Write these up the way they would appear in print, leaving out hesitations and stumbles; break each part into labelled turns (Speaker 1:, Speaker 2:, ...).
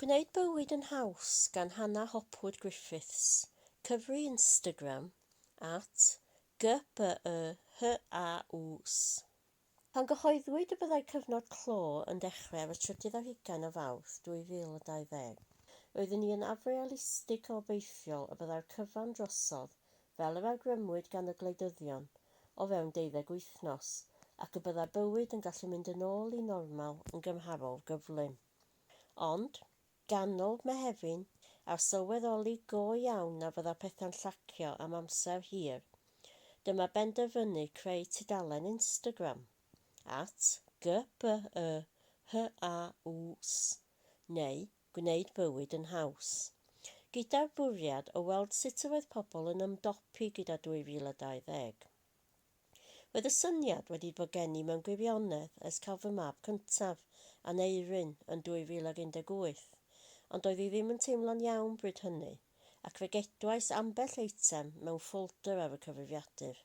Speaker 1: Gwneud Bywyd yn Haws gan Hanna Hopwood Griffiths. Cyfri Instagram at GBYHAWS. Pan gyhoeddwyd y byddai cyfnod clo yn dechrau ar y 30 o Fawrth 2020, roeddwn ni yn afrealistig o obeithiol y byddai'r cyfan drosodd fel yr awgrymwyd gan y gwleidyddion o fewn 12 wythnos ac y byddai bywyd yn gallu mynd yn ôl i normal yn gymharol gyflym. Ond, ganol Mehefin, a'r sylweddoli go iawn na fydda pethau'n llacio am amser hir, dyma benderfynu creu tudalen Instagram at GBYHAWS neu Gwneud Bywyd yn Haws, gyda'r bwriad o weld sut oedd pobl yn ymdopi gyda 2020. Roedd y syniad wedi bod gen i mewn gwirionedd ers cael fy mab cyntaf a Neirin yn 2018, ond oedd hi ddim yn teimlo'n iawn bryd hynny, ac fe gedwais ambell eitem mewn ffolder ar y cyfrifiadur.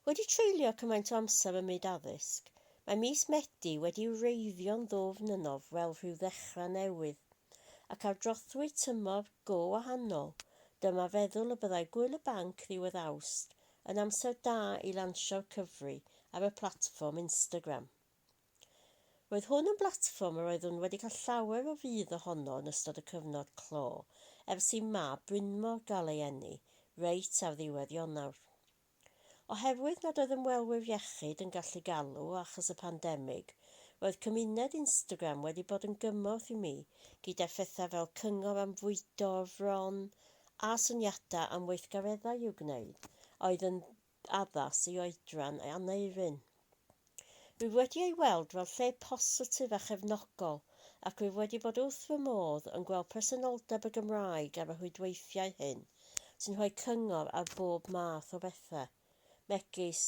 Speaker 1: Wedi treulio cymaint o amser ym myd addysg, mae mis Medi wedi wreiddio'n ddwfn yno fel rhyw ddechrau newydd, ac ar drothwy tymor go wahanol, dyma feddwl y byddai gwyl y banc ddiwedd Awst yn amser da i lansio'r cyfri ar y platfform Instagram. Roedd hwn yn blatfform yr oeddwn wedi cael llawer o fydd ohono yn ystod y cyfnod clo, ers i mab Brynmor gael ei eni, reit ar ddiwedd Ionawr. Oherwydd nad oedd ymwelwyr iechyd yn gallu galw achos y pandemig, roedd cymuned Instagram wedi bod yn gymorth i mi gyda phethau fel cyngor am fwydo fron a syniadau am weithgareddau i'w gwneud, oedd yn addas i oedran a Neirin. Rwyf wedi ei weld fel lle positif a chefnogol ac rwyf wedi bod wrth fy modd yn gweld personoldeb y Gymraeg ar y rhwydweithiau hyn sy'n rhoi cyngor ar bob math o bethau, megis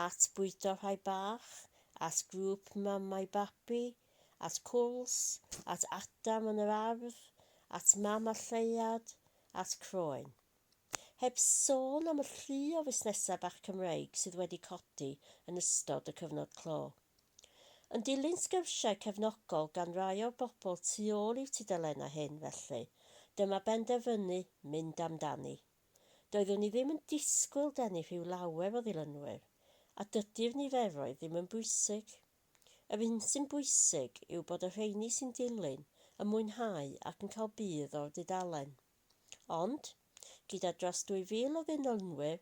Speaker 1: at bwydo rhai bach, at grŵp mamau babi, at cwls, at Adam yn yr ardd, at mam a lleiad, at croen. Heb sôn am y llu o fusnesau bach Cymreig sydd wedi codi yn ystod y cyfnod clo. Yn dilyn sgyrsiau cefnogol gan rai o'r bobl tu ôl i'w tudalenau hyn felly, dyma benderfynu mynd amdani. Doeddwn i ddim yn disgwyl denu rhyw lawer o ddilynwyr, a dydy'r niferoedd ddim yn bwysig. Yr un sy'n bwysig yw bod y rheini sy'n dilyn yn mwynhau ac yn cael budd o'r dudalen. Ond, gyda dros 2,000 o ddilynwyr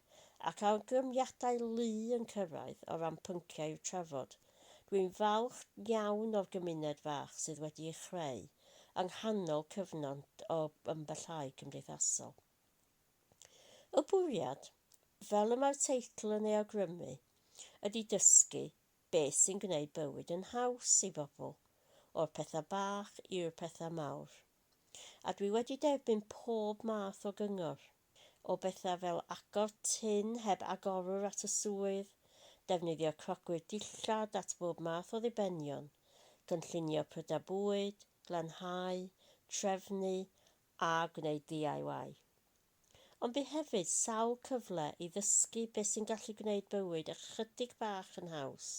Speaker 1: ac awgrymiadau lu yn cyrraedd o ran pynciau i'w trafod, dwi'n falch iawn o'r gymuned fach sydd wedi ei chreu yng nghanol cyfnod o ymbellhau cymdeithasol. Y bwriad, fel y mae'r teitl yn ei awgrymu, ydy dysgu beth sy'n gwneud bywyd yn haws i bobl, o'r pethau bach i'r pethau mawr. A dwi wedi derbyn pob math o gyngor, o bethau fel agor tin heb agorwr at y swydd, defnyddio crocwyr dillad at bob math o ddibenion, gynllunio prydau bwyd, glanhau, trefnu a gwneud DIY. Ond bu hefyd sawl cyfle i ddysgu beth sy'n gallu gwneud bywyd ychydig bach yn haws,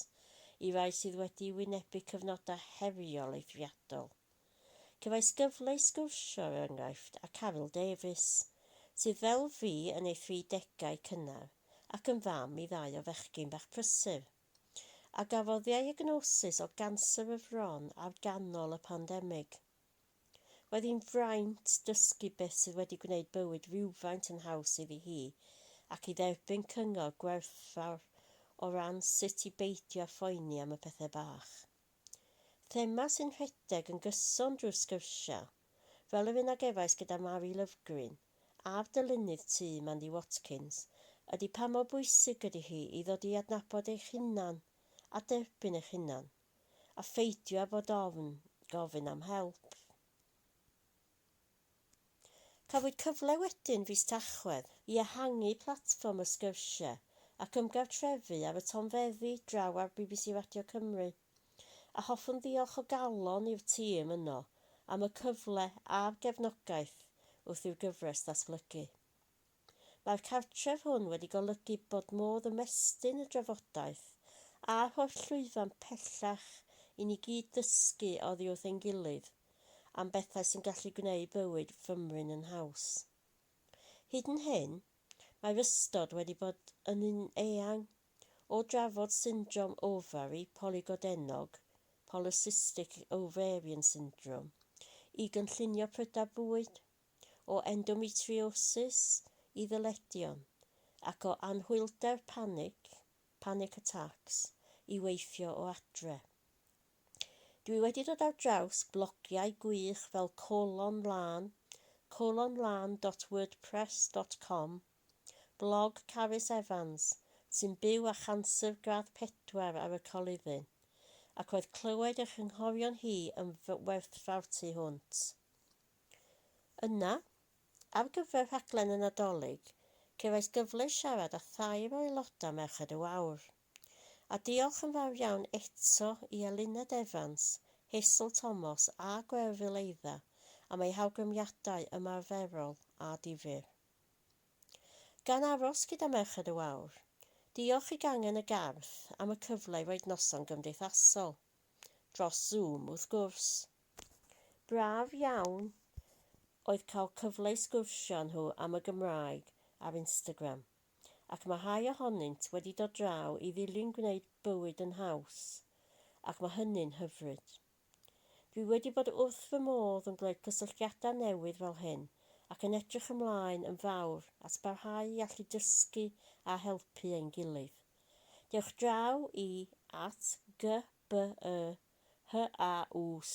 Speaker 1: i rai sydd wedi wynebu cyfnodau heriol eithriadol. Cyfais gyfle i sgwrsio er enghraifft a Carol Davies, sydd fel fi yn ei 30au cynnar ac yn fam i 2 o fechgyn bach prysur, a gafodd diagnosis o ganser y fron ar ganol y pandemig. Roedd hi'n fraint dysgu beth sydd wedi gwneud bywyd rhywfaint yn haws iddi hi ac i dderbyn cyngor gwerthfawr o ran sut i beidio phoeni am y pethau bach. Thema sy'n rhedeg yn gyson drwy'r sgyrsiau, fel yr un ag efais gyda Mari Lyfgryn a'r dylunnydd tŷ Mandy Watkins, ydy pa mor bwysig ydy hi i ddod i adnabod eich hunan a derbyn eich hunan, a pheidio â bod gofyn am help. Cafwyd cyfle wedyn fis Tachwedd i ehangu platfform y sgyrsiau ac ymgartrefu ar y tonfeddi draw ar BBC Radio Cymru, a hoffwn ddiolch o galon i'r tîm yno am y cyfle a'r gefnogaeth wrth i'r gyfres ddatblygu. Mae'r cartref hwn wedi golygu bod modd ymestyn y drafodaeth a rhoi'r llwyfan pellach i ni gyd ddysgu oddi wrth ein gilydd am bethau sy'n gallu gwneud bywyd fymryn yn haws. Hyd yn hyn, mae'r ystod wedi bod yn un eang o drafod syndrom ofari polygodenog, polycystic ovarian syndrome, i gynllunio prydau bwyd, o endometriosis i ddyledion, ac o anhwylder panic attacks, i weithio o adre. Dwi wedi dod ar draws blogiau gwych fel colonlan.wordpress.com, blog Carys Evans, sy'n byw â chanser gradd 4 ar y colyddyn, ac oedd clywed eich ynghorion hi yn werthfawr tu hwnt. Yna, ar gyfer rhaglen y Nadolig, cefais gyfle siarad â 2 o aelodau Merched y Wawr. A diolch yn fawr iawn eto i Eluned Evans, Hazel Thomas a Gwerfyl Eidda am eu hawgrymiadau ymarferol a difyr. Gan aros gyda Merched y Wawr, diolch i Gangen y Garth am y cyfle i roed noson gymdeithasol. Dros Zoom wrth gwrs. Braf iawn oedd cael cyfle i sgwrsio nhw am y Gymraeg ar Instagram, ac mae rhai ohonynt wedi dod draw i ddilyn gwneud bywyd yn haws, ac mae hynny'n hyfryd. Dwi wedi bod wrth fy modd yn gwneud cysylltiadau newydd fel hyn, ac yn edrych ymlaen yn fawr at barhau i allu dysgu a helpu ein gilydd. Diolch draw i @GBYHAWS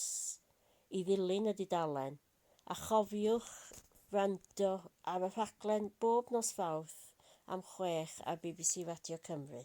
Speaker 1: i ddilyn y dudalen, a chofiwch wrando ar y rhaglen bob nos Fawrth am 6 ar BBC Radio Cymru.